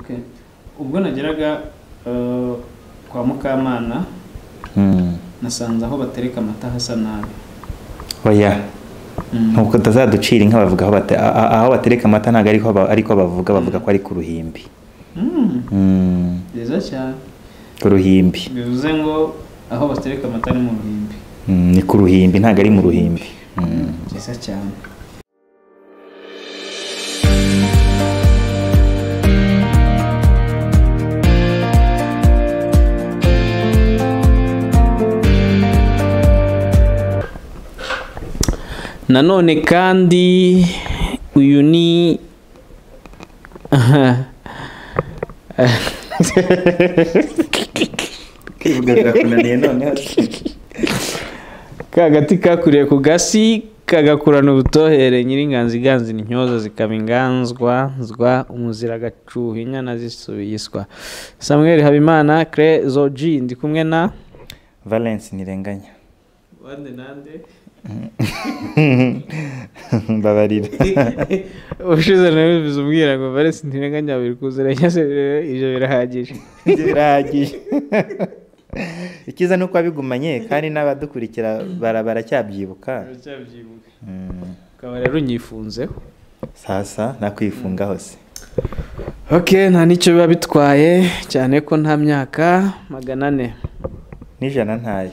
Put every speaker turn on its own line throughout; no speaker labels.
Okay. Ubwo nageraga kwa Mukamana nasanze aho batereka amata hasa nabi.
Oya. Nkuko tazaducira inka bavuga aho batereka amata ntago ariko bavuga ko ari ku Ruhimbi.
Neza cyane.
Ku Ruhimbi.
Bivuze ngo aho batereka amata ni mu Ruhimbi.
Ni ku Ruhimbi ntago ari mu Ruhimbi.
Neza cyane. Nanone kandi uyu ni kagati kakuriye ku gasi kagakurana ubutohere nyiringanziganzi n'intyoza zikaba inganzwa umuzira gacuha inyana zisubiyiswa. Samuel Habimana Zoji ndi kumwe na
Valence Nirenganya.
Wande nande
Babarira.
Ushize nawe bivuze umbwira ngo Valence Ntirenganya biri kuzeranya ivyo birahagije.
Birahagije. Ikiza nuko abigumanye kandi n'abadukurikira baracyabyibuka.
Kaba rero nyifunzeho.
Sasa nakwifunga hose.
Okay, nta nicyo biba bitwaye cyane ko nta myaka 400.
N'ijana ntaye.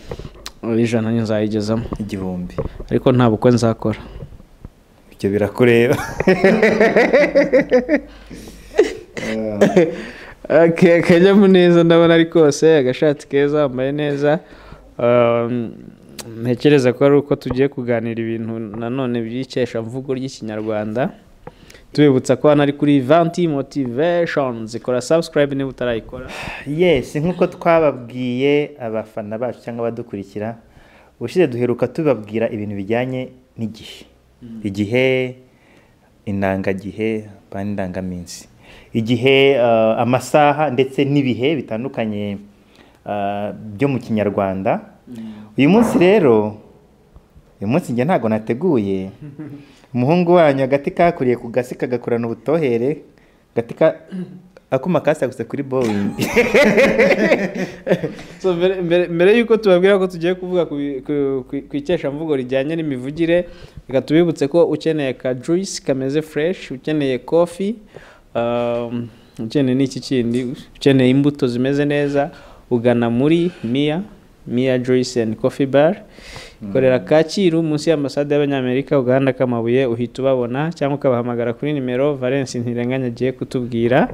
Ijana nzayigezamo
1000.
Ariko nta bukwe nzakora.
Ibyo birakureba.
Okay, kajya muneza ndabona ari kose agashati keza ambaye neza. Ntekereza ko ari uko tugiye kuganira ibintu nanone by'ikesha mvugo ry'Ikinyarwanda. Tubibutsa ko hano ari kuri Vanti Motivation, zikora subscribe niba utarayikora.
Yes, nkuko twababwiye abafana bacu cyangwa abadukurikira, ushize duheruka tubabwira ibintu bijyanye n'igihe. Igihe, indangagihe, bandangaminsi. Igihe, amasaha ndetse n'ibihe bitandukanye byo mu Kinyarwanda. Uyu munsi rero, njye ntago nateguye. Umuhungu wanyu agati kakuriye ku gasi kagakurana ubutohere, gatika akuma kasaguse kuri Boeing.
So mbere yuko tubabwira ko tugiye kuvuga ku ikesha mvugo rijyanye n'imivugire, reka tubibutse ko ukeneye ka juice kameze fresh, ukeneye coffee, ukeneye n'iki kindi, ukeneye imbuto zimeze neza, ugana muri Mia Juice and Coffee Bar. Korera Kacyiru munsi y'ambasade y'Abanyamerika ugahanda k'amabuye uhita ubabona, cyangwa ukabahamagara kuri nimero Valence Ntirenganya agiye kutubwira.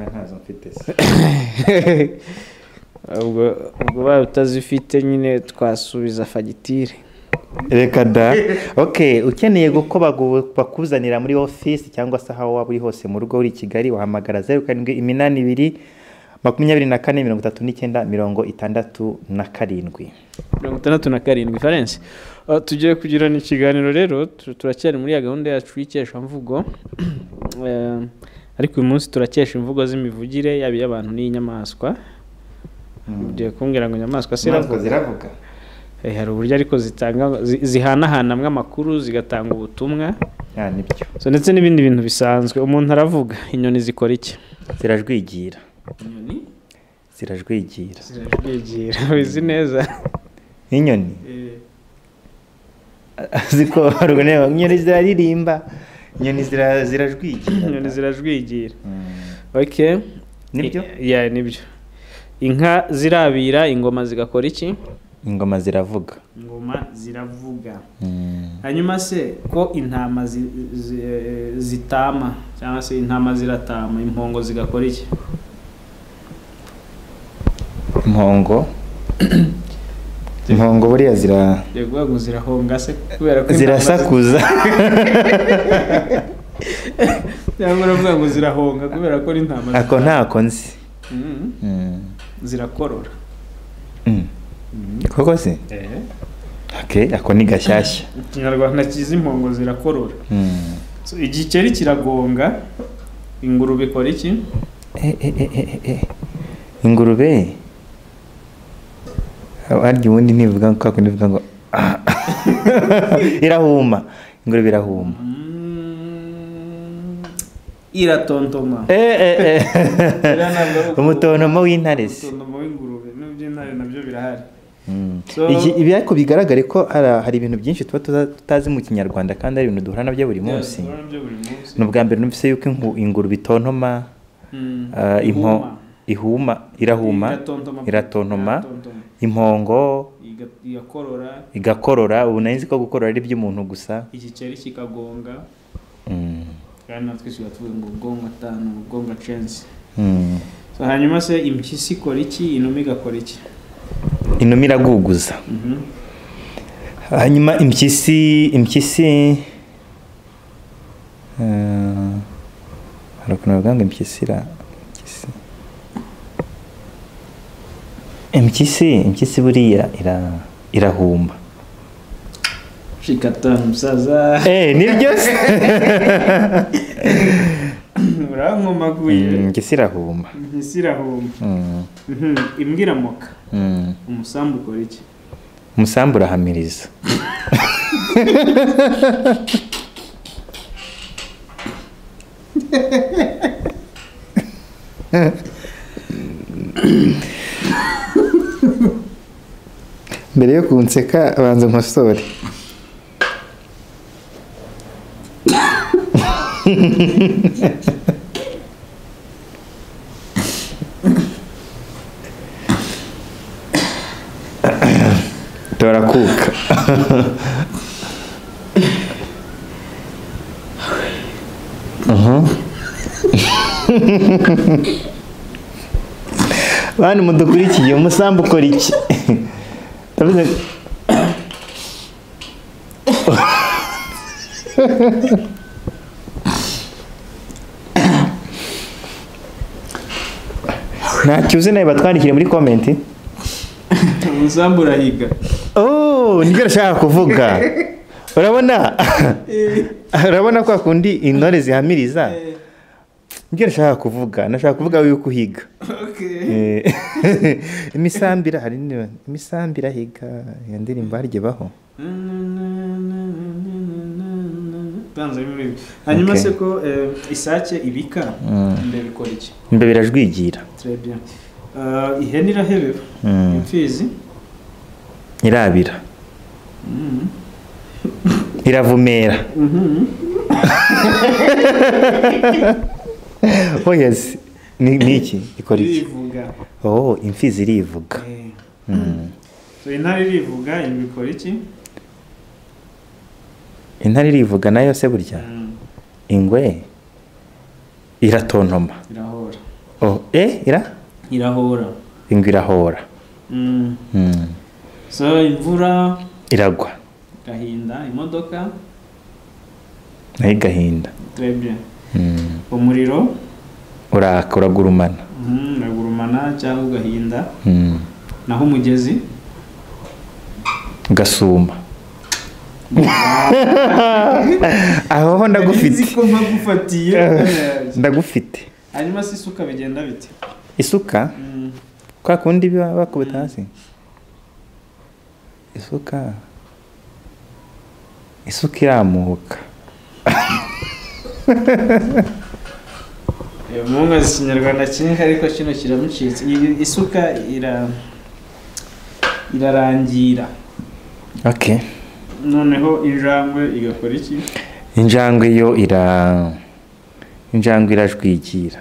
Ntazo mfite se.
Ubwo bayo utazifite nyine twasubiza fagitire.
Reka da. Okay, ukeneye guko bakuzanira muri office cyangwa se aho waba uri hose mu rugo uri Kigali wahamagara 0782 24
Valence. Tugiye kugirana ikiganiro rero, turacyari muri ya gahunda yacu y'ikesha mvugo. Ariko uyu munsi turakesha imvugo z'imivugire yabi y'abantu n'inyamaswa. Ugiye kumbwira ngo inyamaswa
ziravuga.
Hari uburyo ariko zihanahanamwe amakuru zigatanga ubutumwa.
Nibyo.
So ndetse n'ibindi bintu bisanzwe. Umuntu aravuga, inyoni zikora iki?
Zirajwigira.
Inyoni
zirajwigira.
Wizi neza.
Inyoni ziko harugane inyoni ziraririmba, inyoni zirajwigira.
Okay,
nibyo?
Nibyo. Inka zirabira, ingoma zigakora iki?
Ingoma ziravuga.
Hanyuma se ko intama zitama cyangwa se intama ziratama, impongo zigakora iki?
Impongo buriya
yego zirahonga se kubera ko
zirasakuza.
Cyangwa uravuga ngo zirahonga kubera ko intama
ako ntako nzi.
Zirakorora.
Koko se? Okay, ako ni gashyashya.
Ikinyarwanda kizi impongo zirakorora. So igikeri kiragonga, ingurube ikora iki?
Ingurube arya ubundi nivuga ko nivuga ngo irahuma. Ingurube irahuma.
iratontoma.
umutontomo w'intare se.
Umutontomo w'ingurube n'iby'intare nabyo birahari.
Ibi ariko bigaragare ko hari ibintu byinshi tuba tutazi mu kinyarwanda kandi ari ibintu duhura nabyo buri munsi. Ni ubwa mbere numvise yuko ingurube itontoma, iratontoma, impongo igakorora. Ubu nari nzi ko gukorora ari iby'umuntu gusa.
Igiceri kikagonga. Kandi natwe tuvuga ngo ubwonko atanu, ubwonko censi. Hanyuma se impyisi ikora iki, inuma igakora iki?
Inuma iraguguza. Hanyuma impyisi hari ukuntu bavuga ngo impyisi buriya irahumba.
Shikata musaza.
Nibyo se.
Urankomaguye.
Impyisi irahumba.
Imbwa iramoka. Umusambu ukora iki?
Umusambu urahamiriza. Mbere yo kunseka abanza nkosore. Turakuka. Bana mudukurikiye umusambu ukora iki? Tavuze ntacyo uzi nawe batwandikire muri komenti.
Umusambu urahiga.
Nibyo nashaka kuvuga. Urabona ko akundi intore zihamiriza. Nibyo nashaka kuvuga. Nashaka kuvuga yuko uhiga. Imisambira hari imisambira higa ya ndirimbo harye baho.
Hanyuma se ko isake ibika imbere ikora iki?
Imbere irajwigira.
Très bien. Ihene irahebeba. Imfizi
irabira. Iravumera. Yes. Ni iki ikora iki? Imfizi irivuga.
So intare irivuga ikora iki?
Intare irivuga nayo se burya. Ingwe iratontoma.
Irahora.
Irahora. Ingwe irahora.
So imvura
iragwa.
Gahinda imodoka
nayo gahinda.
Très bien. Umuriro
uragurumana.
Uragurumana cyangwa ugahinda. Naho umugezi
gasuma. Aho ndagufite. Ndagufite.
Hanyuma se isuka bigenda bite?
Isuka kwa kundi bakubita hasi. Isuka iramuka.
Munga z'ikinyarwanda kinka ariko kino kiramucitse. Isuka irarangira.
Okay.
Noneho injangwe igakora iki?
Injangwe yo irajwigira.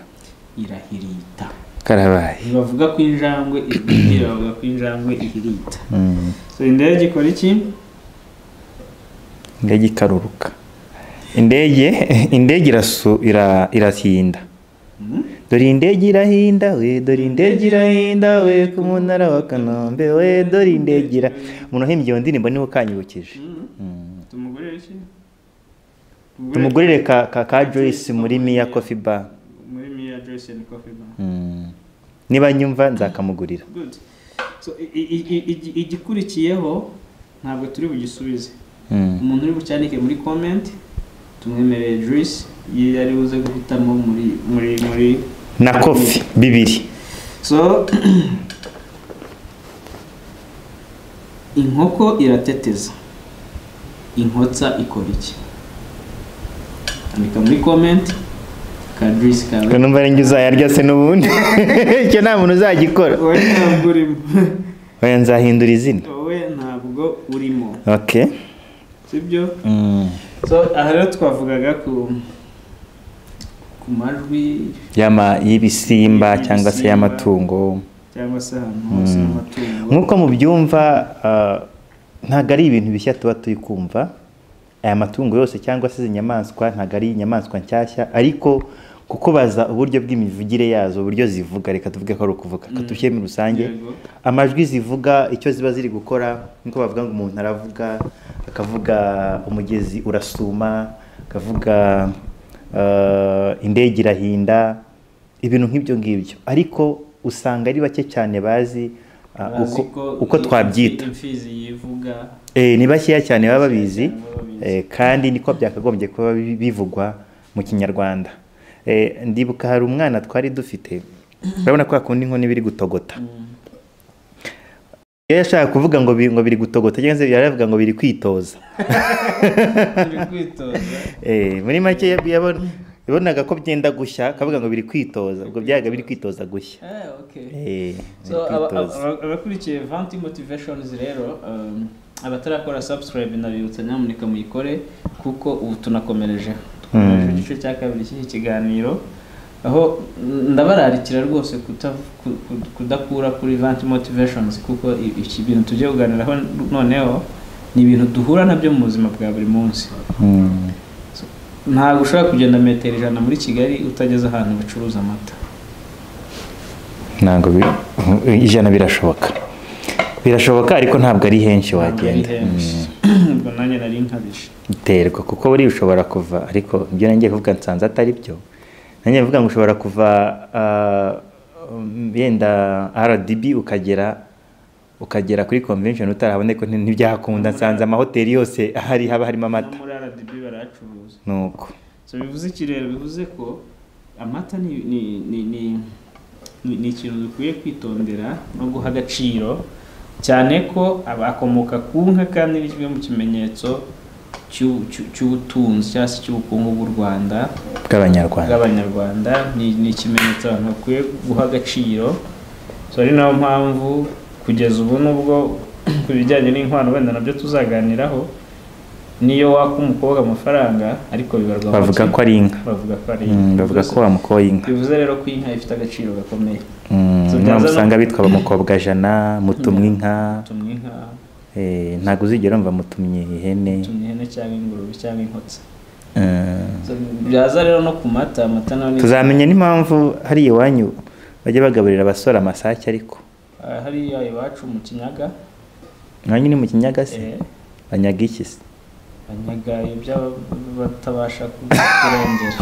Irahirita.
Karabaye.
Bavuga ko injangwe ibwira, bavuga ko injangwe ihirita. So indege ikora iki?
Indege ikaruruka. Indege irahinda. Dore indege irahinda we ku munara wa Kanombe we dore indege umuntu ahimbye iyo ndirimbo niho kanyibukije. Tumugurire ka Joyce muri Mia Coffee Bar.
Muri Mia Joyce and Coffee Bar.
Niba nyumva nzakamugurira.
Good. So igikurikiyeho ntabwo turi bugisubize. Umuntu uri bucyandike muri comment tumwemereye Joyce yari uze guhitamo muri
na coffee bibiri.
So inkoko irateteza. Inkotsa ikora iki? Andika muri comment ka juice kawe
ko numva ari njye uzayarya se n'ubundi icyo nta muntu uzagikora
wowe ntabwo urimo
oya nzahindura izina
wowe ntabwo urimo
okay
sibyo so aha rero twavugaga ku majwi
y'ibisimba cyangwa se y'amatungo
cyangwa se ahantu hose y'amatungo
nk'uko mubyumva ntabwo ari ibintu bishya tuba turi kumva aya matungo yose cyangwa se izi nyamaswa ntabwo ari inyamaswa nshyashya ariko kuko baza uburyo bw'imivugire yazo uburyo zivuga reka tuvuge ko ari ukuvuga katushyire muri rusange amajwi zivuga icyo ziba ziri gukora nkuko bavuga ngo umuntu aravuga akavuga umugezi urasuma akavuga indege irahinda ibintu nk'ibyo ngibyo ariko usanga ari bake cyane bazi uko twabyita
imfizi yivuga
ni bakeya cyane baba babizi kandi niko byakagombye kuba bivugwa mu kinyarwanda ndibuka hari umwana twari dufite urabona ko akunda inkono biri gutogota iyo yashaka kuvuga ngo biri gutogota cyangwa se yaravuga ngo biri kwitoza muri make yabonaga ko byenda gushya akavuga ngo biri kwitoza ubwo byaga biri kwitoza gushya
abakurikiye Vanti Motivations rero abatarakora subscribe nabibutsa nyamuneka muyikore kuko ubu tunakomereje igice cya kabiri cy'iki kiganiro aho ndabararikira rwose kudakura kuri Vanti Motivations kuko iki bintu tugiye kuganiraho noneho ni ibintu duhura nabyo mu buzima bwa buri munsi ntabwo ushobora kugenda metero 100 muri Kigali utageze ahantu bacuruza amata
ntabwo 100 birashoboka ariko ntabwo ari henshi wagenda
ubwo nanjye nari nkabije
biterwa kuko buri ushobora kuva ariko ibyo nanjye kuvuga nsanze atari byo nanjye mvuga ngo ushobora kuva yenda RDB ukagera kuri convention utarahabone ko ntibyakunda nsanze amahoteli yose ahari haba harimo amata
muri RDB baracuruza
nuko
so bivuze ikirere bivuze ko amata ni ikintu dukwiye kwitondera no guha agaciro cyane ko abakomoka ku nka kandi n'ikimwe mu kimenyetso cy'ubutunzi cyangwa se cy'ubukungu bw'u Rwanda bw'abanyarwanda ni ikimenyetso abantu bakwiye guha agaciro so ari nayo mpamvu kugeza ubu nubwo ku bijyanye n'inkwano wenda nabyo tuzaganiraho niyo waka umukobwa amafaranga ariko bibarwa
bavuga ko ari inka bavuga ko wamukoye inka
bivuze rero ko inka ifite agaciro gakomeye
usanga bitwa abamukobwa jana mutumwa inka ntabwo uzigera umva mutumye ihene
cyangwa ingurube cyangwa inkotsa byaza rero no ku mata
tuzamenya n'impamvu hari iwanyu bajya bagaburira abasore amasake ariko
hariya iwacu mu Kinyaga
nanjye ni mu Kinyaga se banyaga iki se
banyaga ibyo batabasha kurengera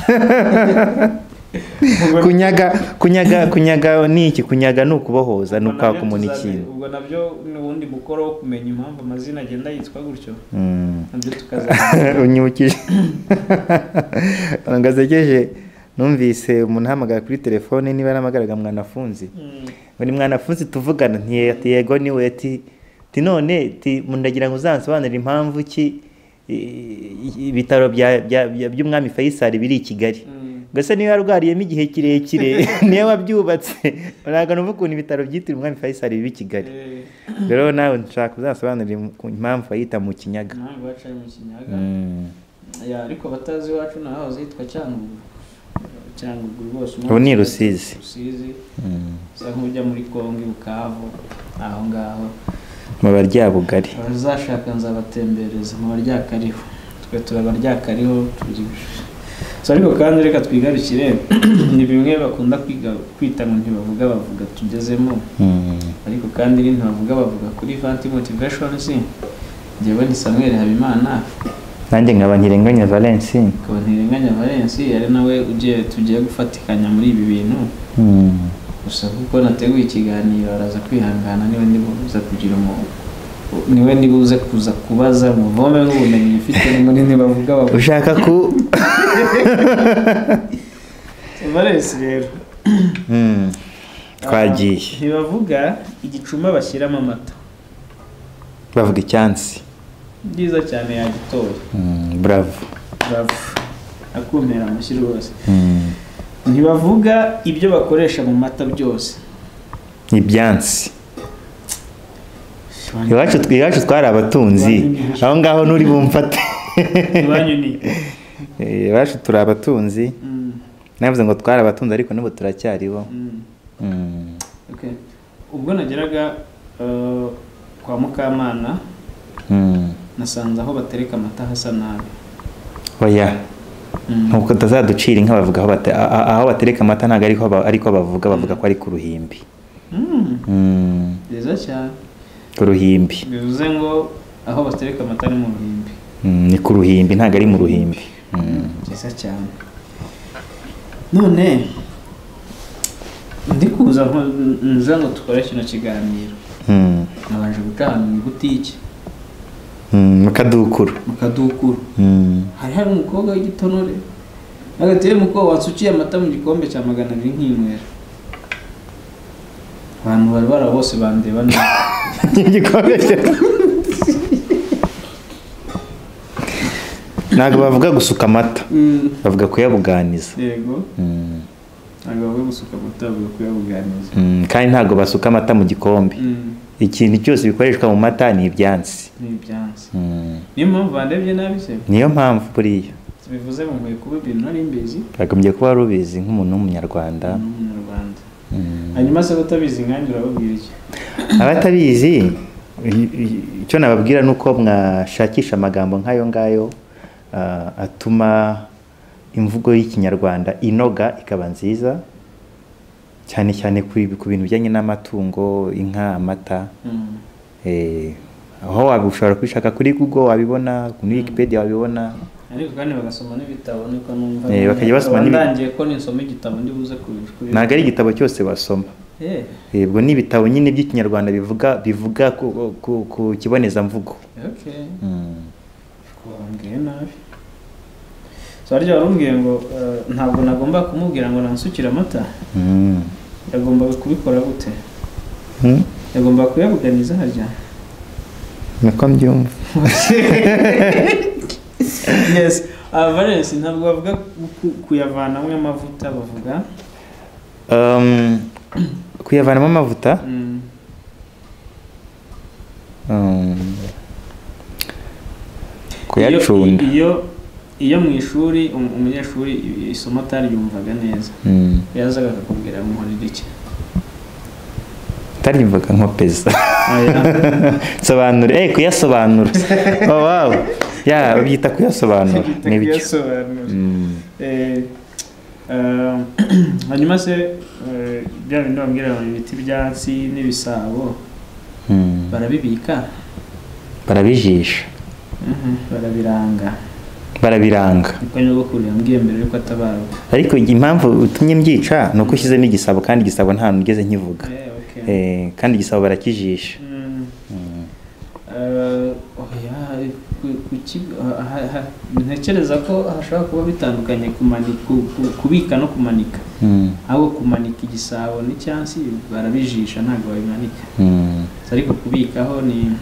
kunyaga ni iki kunyaga ni ukubohoza ni ukwaka umuntu ikintu
ubwo nabyo ni ubundi mukoro wo kumenya impamvu amazina agenda yitwa gutyo nabyo
unyibukije ngazegeje numvise umuntu ahamagara kuri telefone niba aramagaraga mwanafunzi buri mwanafunzi tuvugana ntiyego niwe ati none mundagira ngo uzansobanurire impamvu ki ibitaro by'umwami Faisal biri i Kigali gase niba yarwariyemo igihe kirekire niyo wabyubatse ntabwo numva ukuntu ibitaro byitiriwe umwami Faisal biri i Kigali rero nawe nshaka uzansobanurire impamvu bayita mu Kinyaga
ariko batazi iwacu naho zitwa Cyangugu rwose
ubu ni Rusizi
usa nk'ujya muri Kongo Bukavu aho ngaho
mu Baryabugari
bazashaka nzabatembereza mu Baryakariho twe turabaryakariho ariko kandi reka twigarukire ni bimwe bakunda kwita ngo ntibavuga bavuga tugezemo ariko kandi bavuga kuri Vanti Motivations njyewe ni Samuel Habimana
nanjye nkaba Ntirenganya Valence
ari nawe tugiye gufatikanya muri ibi bintu gusa kuko nateguye ikiganiro araza kwihangana niwe ndibuze kuza kubaza muvome n'ubumenyi mfite muri ntibavuga bavuga
ushaka ku
Valence rero
twagiye
ntibavuga igicuma bashyiramo amata
bavuga icyansi
byiza cyane yagitoye
bravo
akumera amushyira rwose ntibavuga ibyo bakoresha mu mata byose.
ibyansi. Iwacu twari abatunzi, aho ngaho nturi bumfate.
Iwanyu ni
iwacu turi abatunzi, navuze ngo twari abatunzi ariko n'ubu turacyariho.
Okay. Ubwo nageraga kwa Mukamana, nasanze aho batereka amata hasa nabi.
Oya, nkuko tazaducira inka bavuga aho batereka amata ntago ariko bavuga ko ari ku ruhimbi.
Byiza cyane.
Ku ruhimbi.
Bivuze ngo aho batereka amata ni mu ruhimbi.
Ni ku ruhimbi ntago ari mu ruhimbi.
Byiza cyane. None ndikuza nza ngo tukore kino kiganiro. Nabanje gutaha mu butike.
Mukadukuru. Hari
umukobwa w'igitonore. Agateye umukobwa watsukiye amata mu gikombe cya 200 nk'inywera. Abantu bari barabose bandeba neza.
Igikombe ntabwo bavuga gusuka amata, bavuga kuyabuganiza.
Yego. Ntabwo bavuga gusuka amata, bavuga kuyabuganiza.
Kandi ntabwo basuka amata mu gikombe. Ikintu cyose bikoreshwa mu mata ni ibyansi. Niyo mpamvu bandebye nabi se? Niyo mpamvu buriya.
Bivuze ngo nkwiye kuba ibintu nari mbizi.
Bagombye kuba rubizi nk'umuntu w'umunyarwanda.
Hanyuma se batabizi nkanjye urababwira iki?
Abatabizi icyo nababwira nuko mwashakisha amagambo nk'ayo ngayo atuma imvugo y'ikinyarwanda inoga ikaba nziza, cyane cyane ku bintu bijyanye n'amatungo, inka, amata. Aho wabishobora kwishaka kuri Google wabibona, kuri Wikipedia wabibona.
Ariko kandi bagasoma n'ibitabo niko numva.
Bakajya basoma
ndangiye ko ninsoma igitabo ndi buze kubishuri.
Ntago ari igitabo cyose basoma. Ubwo ni ibitabo nyine by'ikinyarwanda bivuga ku kiboneza mvugo.
Okay. Kumbwiye nabi. So ariko barumbwiye ngo ntabwo nagomba kumubwira ngo nansukira amata. Yagomba kubikora gute? Yagomba kuyabuganiza harya.
Nako mbyumva.
Yes, Valens ntabwo bavuga kuyavanamo amavuta, bavuga
kuyavanamo amavuta. Kuyacunda.
Iyo mu ishuri umunyeshuri isomo ataryumvaga neza, yazaga akakubwira muhorira iki?
Taryumvaga nko pesa. Sobanura, kuyasobanura. Oh wow. Ya, ubyita kuyasobanura.
Nibyo. Hanyuma se bya bindi bambwira ngo ibiti byansi n'ibisabo barabibika,
barabijisha, barabiranga.
Niko nyogokuru yambwiye mbere yuko atabaruka.
Ariko impamvu utumye mbyica nuko ushyizemo igisabo, kandi igisabo nta nugeze nkivuga. Kandi igisabo barakijisha.
Ntekereza ko hashobora kuba bitandukanye kubika no kumanika. Aho kumanika igisabo n'icyansi barabijisha ntabwo babimanika. Ariko kubikaho ni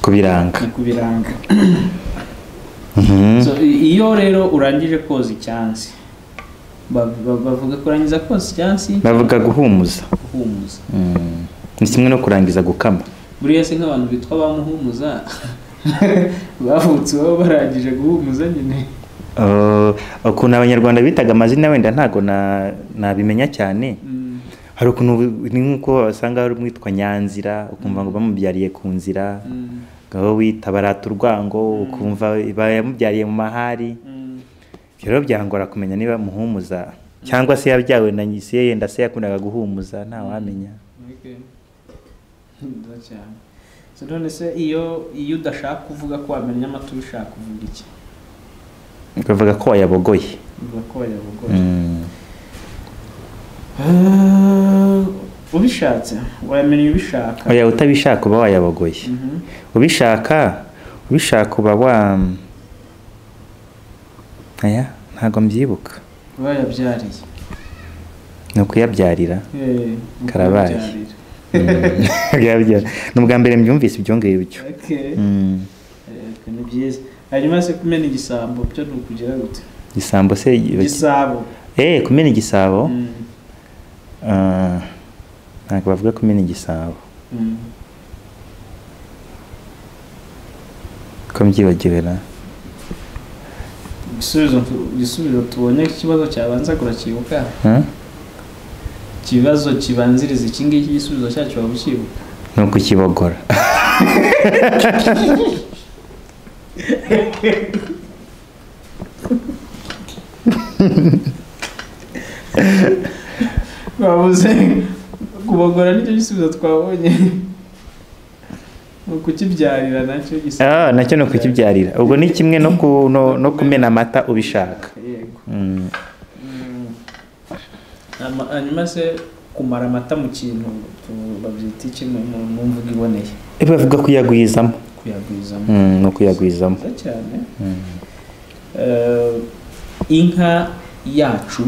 kubiranga.
So iyo rero urangije koza icyansi, bavuga kurangiza koza icyansi,
bavuga guhumuza. Ni kimwe no kurangiza gukama.
Buriya se nk'abantu bitwa bamuhumuza bavutse baba barangije guhumuza nyine.
Ukuntu abanyarwanda bitaga amazina wenda ntago nabimenya cyane. Hari ukuntu ni nkuko basanga hari umwitwa Nyanzira, ukumva ngo bamubyariye ku nzira. Gaho wita barata urwango, ukumva bayamubyariye mu mahari. Rero byangora kumenya niba muhumuza cyangwa se yabyawe na nyise yenda se yakundaga guhumuza, nta wamenya.
So none se iyo udashaka kuvuga ko wamenya amata ubishaka kuvuga iki?
Ukavuga ko wayabogoye.
Ubishatse wamenya ubishaka.
Oya, utabishaka uba wayabogoye. Ubishaka uba aya ntago mbyibuka.
Wayabyariye.
No kuyabyarira. Karabaye. Nubwa mbere mbyumvise ibyo ngibyo. Ni
byiza. Hanyuma se kumena igisambo byo nukugira gute?
Igisambo se
igisabo
kumena igisabo ntabwo bavuga kumena igisabo ko mbyibagiwe na
igisubizo tubonye ikibazo cyabanza kurakibuka ikibazo kibanziriza iki ngiki igisubizo cyacyo waba ukibuka
ni ukukibogora
babuze kubogora nicyo gisubizo twabonye ukukibyarira nacyo gisubizo
nacyo ni ukukibyarira ubwo ni kimwe no kumena amata ubishaka
hanyuma se kumara amata mu kintu babyita iki mu mvugo iboneye
bavuga kuyagwizamo no kuyagwizamo
cyane inka yacu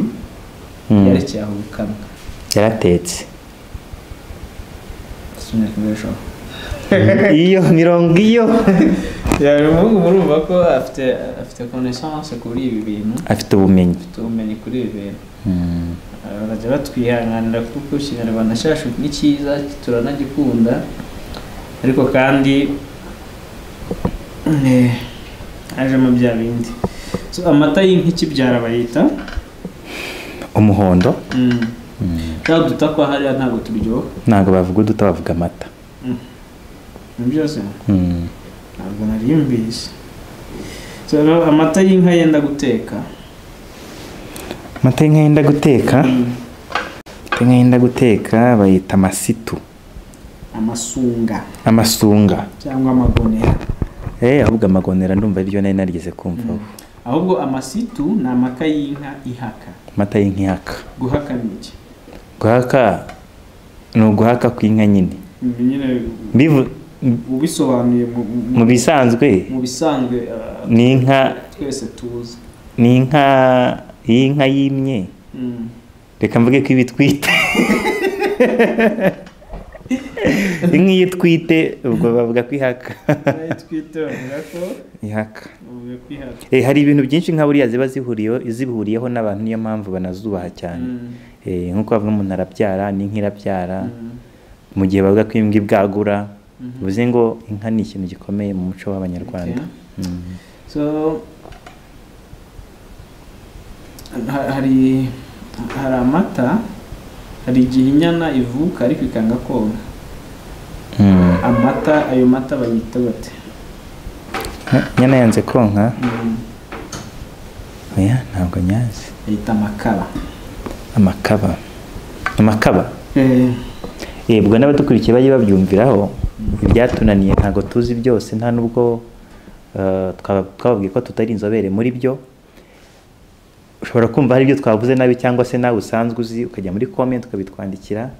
yerekeye aho gukamwa
yaratetse
iyo
mirongo iyo
murumva ko afite connaissance kuri ibi bintu
afite ubumenyi
kuri ibi bintu barajya batwihanganira kuko ikinyarwanda cyacu ni cyiza turanagikunda ariko kandi hajemo bya bindi amata y'inka ikibyara bayita
umuhondo
cyangwa duta kwa hariya ntabwo turyoha
ntabwo bavuga uduta bavuga amata
byose ntabwo nari mbizi amata y'inka yenda guteka
amata y'inka yenda guteka bayita amasitu amasunga
cyangwa amagonera
ahubwo amagonera ndumva iryo nari narigeze kumva
ahubwo amasitu ni amata y'inka ihaka
amata y'inka ihaka
guhaka ni iki
guhaka ni uguhaka kw'inka nyine
ubisobanuye
mu bisanzwe ni inka
twese tuzi
ni inka yimye reka mvuge ko ibitwite inka iyo itwite ubwo bavuga ko ihaka ihaka hari ibintu byinshi nka buriya ziba zihuriyeho n'abantu niyo mpamvu banazubaha cyane nk'uko bavuga umuntu arabyara n'inka irabyara mu gihe bavuga ko imbwa ibwagura bivuze ngo inka ni ikintu gikomeye mu muco w'abanyarwanda
hari amata hari igihe inyana ivuka ariko ikanga konka ayo mata bayita bate
inyana yanze konka oya ntabwo nyazi
bayita
amakaba ubwo n'abadukurikiye bajye babyumviraho ibyatunaniye ntabwo tuzi byose nta nubwo twababwiye ko tutari inzobere muri byo ushobora kumva hari ibyo twavuze nabi cyangwa se nawe usanzwe uzi ukajya muri comment ukabitwandikira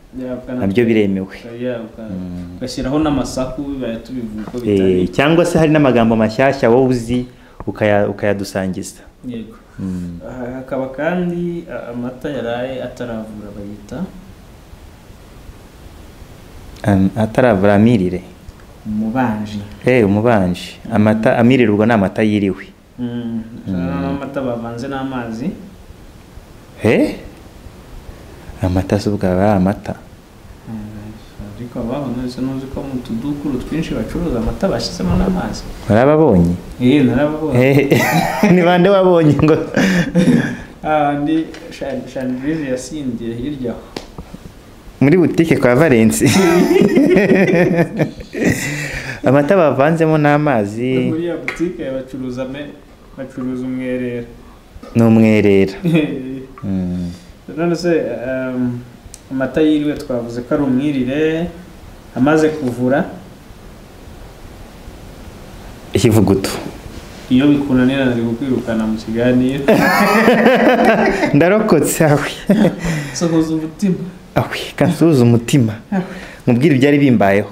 nabyo biremewe
ugashyiraho n'amasaku bibaye tubivuga ko bitari
cyangwa se hari n'amagambo mashyashya wowe uzi ukayadusangiza
yego hakaba kandi amata yaraye ataravura bayita
ataravura amirire umubanji amata amirire ubwo ni amata yiriwe
amata bavanze n'amazi
amata se ubwo aba ari amata
ariko nuzi ko mu tudukuru twinshi bacuruza amata bashyizemo n'amazi
warababonye
narababonye
ni bande wabonye ngo
ni Shanbrise yasindiye hirya
muri butike kwa Valence amata bavanzemo n'amazi
muri ya butike bacuruza umwerera
ni umwerera
none se amata yiriwe twavuze ko ari umwirire amaze kuvura
ikivuguto
iyo bikunanira nari kukwirukana mu kiganiro
ndarokotse awe
sohoza umutima
kansuhuza umutima mubwire ibyari bimbayeho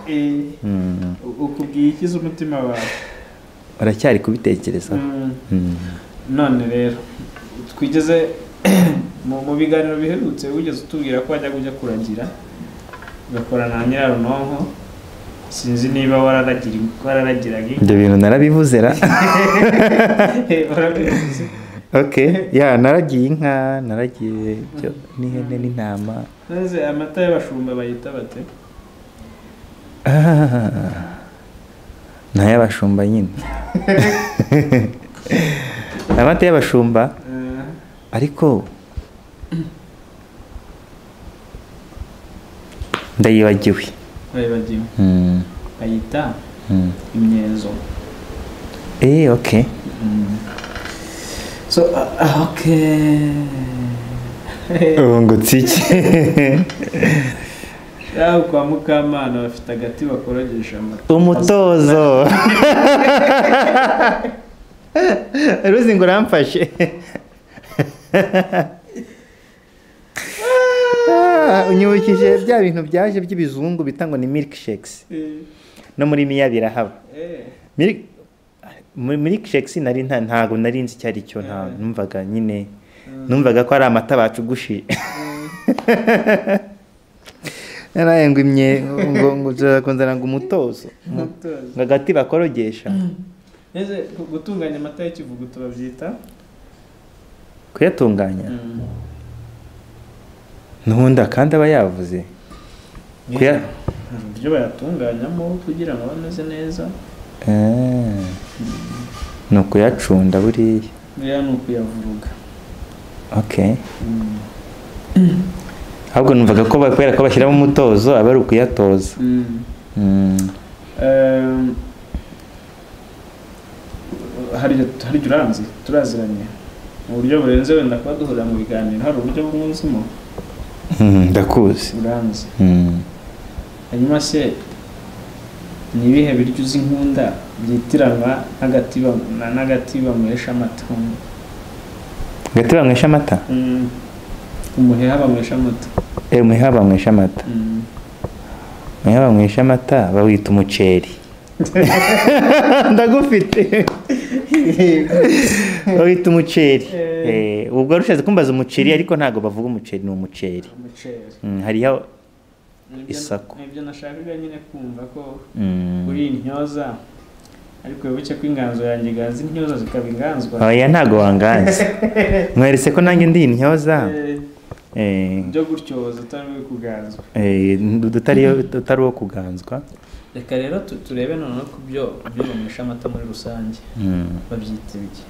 ukubwiye ikiza umutima wawe
uracyari kubitekerezaho
none rero twigeze mu biganiro biherutse wigeze utubwira ko wajya kujya kuragira ugakorana na nyirarunonko sinzi niba wararagiraga
ibyo bintu narabivuze ra Okay, ya naragiye inka, naragiye n'ihene n'intama.
Neze amata y'abashumba bayita bate?
N'ay'abashumba nyine. Amata y'abashumba ariko ndayibagiwe.
Bayibagiwe. Bayita imyezo.
Okay.
So okay.
Ngo tsiki.
Yaho kwa Mukamana bafite agati bakorogesha amata.
Umutozo. Ruzi ngo ramfashe. Unyibukije bya bintu byaje by'ibizungu bitangwa ni milkshakes. No muri miya birahaba. Milkshakes ntago nari nzi cyari cyo numvaga nyine numvaga ko ari amata bacugushije. Naraye ngo imye ngo zakonzana ngo umutozo. Ngagati bakorogesha.
Neze gutunganya amata y'ikivuguto babyita
kuyatunganya. Nubundi kandi aba yavuze.
Uburyo bayatunganyamo kugira ngo bameze neza.
No kuyacunda buriya.
Buriya no kuyavuruga.
Okay. Ahubwo numvaga ko bakwera ko bashyiramo umutozo aba ari ukuyatoza.
Hari uranzi turaziranye mu buryo burenze wenda kuba duhurira mu biganiro hari uburyo bw'umunzimo.
Ndakuzi.
Uranzi. Hanyuma se ni ibihe biryo uzi nkunda byitiranwa n'agati banywesha amata?
Agati banywesha amata?
Umuheha banywesha amata.
Umuheha banywesha amata. Umuheha banywesha amata bawita umuceri. Ndagufite. Bawita umuceri. Ubwo rushaze kumbaza umuceri ariko ntago bavuga umuceri ni umuceri. Hariho isako.
Ibyo nashakaga nyine kumva ko uri intyoza ariko wibuke ko inganzo yanjye gazi intyoza zikaba inganzwa.
Oya ntago wanganze. Mweretse ko nanjye ndi intyoza.
Byo gutyoza utari kuganzwa.
Utari wo kuganzwa.
Reka rero turebe none ko byo banywesha amata muri rusange. Babyita biki?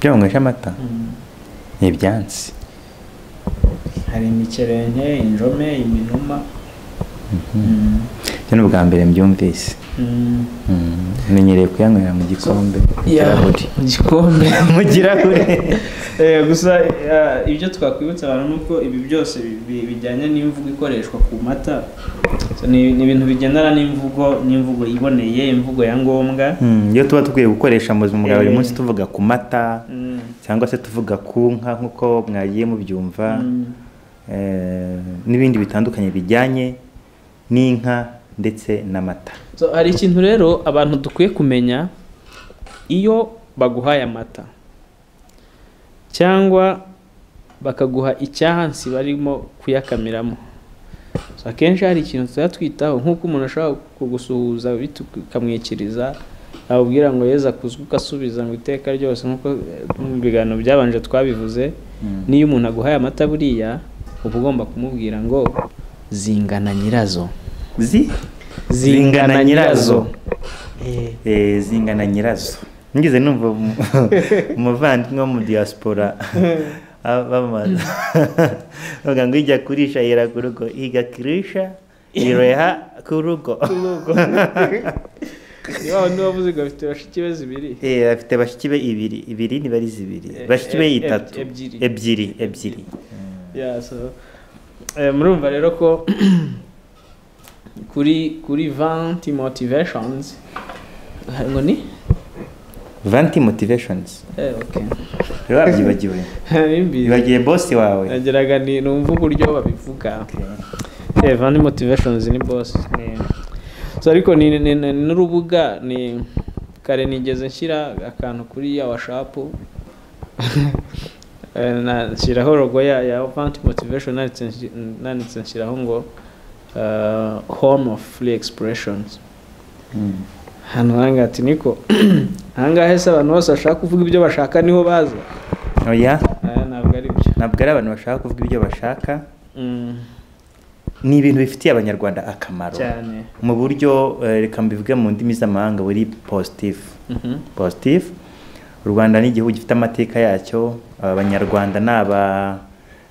Byo banywesha amata? Ibyansi.
Hari imikerenge, injome, iminuma.
Cyo ubwa mbere mbyumvise. Menyereye kuyanywera mu gikombe.
Mu gikombe.
Mu girahure.
Gusa ibyo twakwibutsa abantu nuko ibi byose bijyanye n'imvugo ikoreshwa ku mata. Ni ibintu bigendana n'imvugo iboneye, imvugo ya ngombwa.
Iyo tuba tukwiye gukoresha mu buzima bwa buri munsi tuvuga ku mata cyangwa se tuvuga ku nka nkuko mwagiye mubyumva. N'ibindi bitandukanye bijyanye n'inka ndetse n'amata.
Hari ikintu rero abantu dukwiye kumenya iyo baguhaye amata cyangwa bakaguha icyahansi barimo kuyakamiramo. Akenshi hari ikintu twitaho nk'uko umuntu ashobora kugusuhuza bikamwikiriza abubwira ngo yeza kuzwa ukasubiza ngo iteka ryose nk'uko mu biganiro byabanje twabivuze. Niyo umuntu aguhaye amata buriya uba ugomba kumubwira ngo zingana nyirazo. Zingana nyirazo.
Zingana nyirazo. Ngize numva umuvandimwe wo mu diaspora bamaze bavuga ngo ijya kurisha yera ku rugo igakirisha iroha ku rugo.
Niba wavuze ngo afite bashiki be zibiri.
Afite bashiki be ibiri ni bari zibiri. Bashiki be itatu. Ebyiri.
Murumva rero ko kuri 20 motivations ngo ni
20 motivations.
Okay.
Wabyibagiwe. Bibagiye boss wawe.
Nageraga ni numva uburyo babivuga. 20 motivations ni boss. So ariko ni n'urubuga ni kare nigeze nshyira akantu kuri ya WhatsApp. Nashyiraho logo ya 20 motivation nanitse nshyiraho ngo home of free expressions. hano hanga ati niko ahangahe se abantu bose bashaka kuvuga ibyo bashaka niho baza.
Oya,
ntabwo ari byo.
ntabwo ari abantu bashaka kuvuga ibyo bashaka. Ni ibintu bifitiye abanyarwanda akamaro
cyane
mu buryo reka mbivuge mu ndimi z'amahanga buri positive. Positive. U Rwanda ni igihugu gifite amateka yacyo, abanyarwanda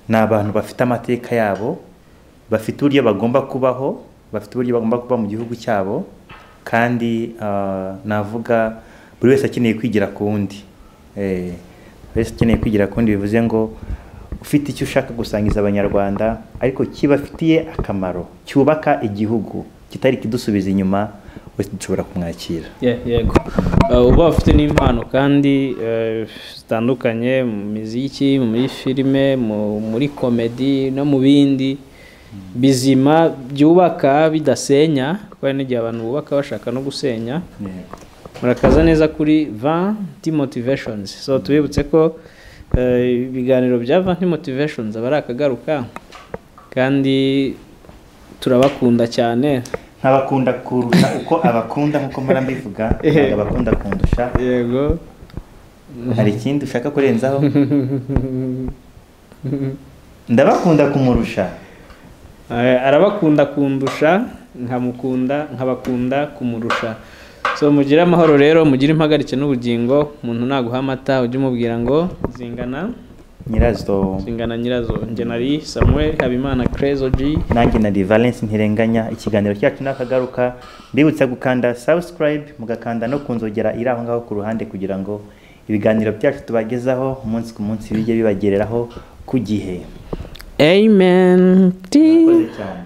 ni abantu bafite amateka yabo, bafite uburyo bagomba kubaho, bafite uburyo bagomba kuba mu gihugu cyabo, kandi navuga buri wese akeneye kwigira ku wundi. Buri wese akeneye kwigira ku wundi, bivuze ngo ufite icyo ushaka gusangiza abanyarwanda ariko kibafitiye akamaro, cyubaka igihugu, kitari kidusubiza inyuma, wese dushobora kumwakira.
Yego. Uba ufite n'impano kandi zitandukanye mu muziki, muri filime, muri komedi no mu bindi bizima byubaka bidasenya, kuko n'igihe abantu bubaka bashaka no gusenya. Murakaza neza kuri Vanti Motivations. So tubibutse ko ibiganiro bya Vanti Motivations aba ari akagaruka, kandi turabakunda cyane.
Nkabakunda kurusha uko abakunda, nkuko mpora mbivuga, abakunda kundusha.
Yego.
Hari ikindi ushaka kurenzaho? Ndabakunda kumurusha.
Arabakunda kundusha, nkabakunda kumurusha. So mugire amahoro rero, mugire impagarike n'ubugingo. Umuntu naguha amata ujye umubwira ngo zingana nyirazo. Nge nari Samuel Habimana Crezo G,
nanjye nari Valence Ntirenganya. Ikiganiro cyacu nakagaruka, mbibutsa gukanda subscribe, mugakanda no kunzogera iri aho ngaho ku ruhande, kugira ngo ibiganiro byacu tubagezaho umunsi ku munsi bijye bibagereraho ku gihe.
Amen.
Murakoze cyane.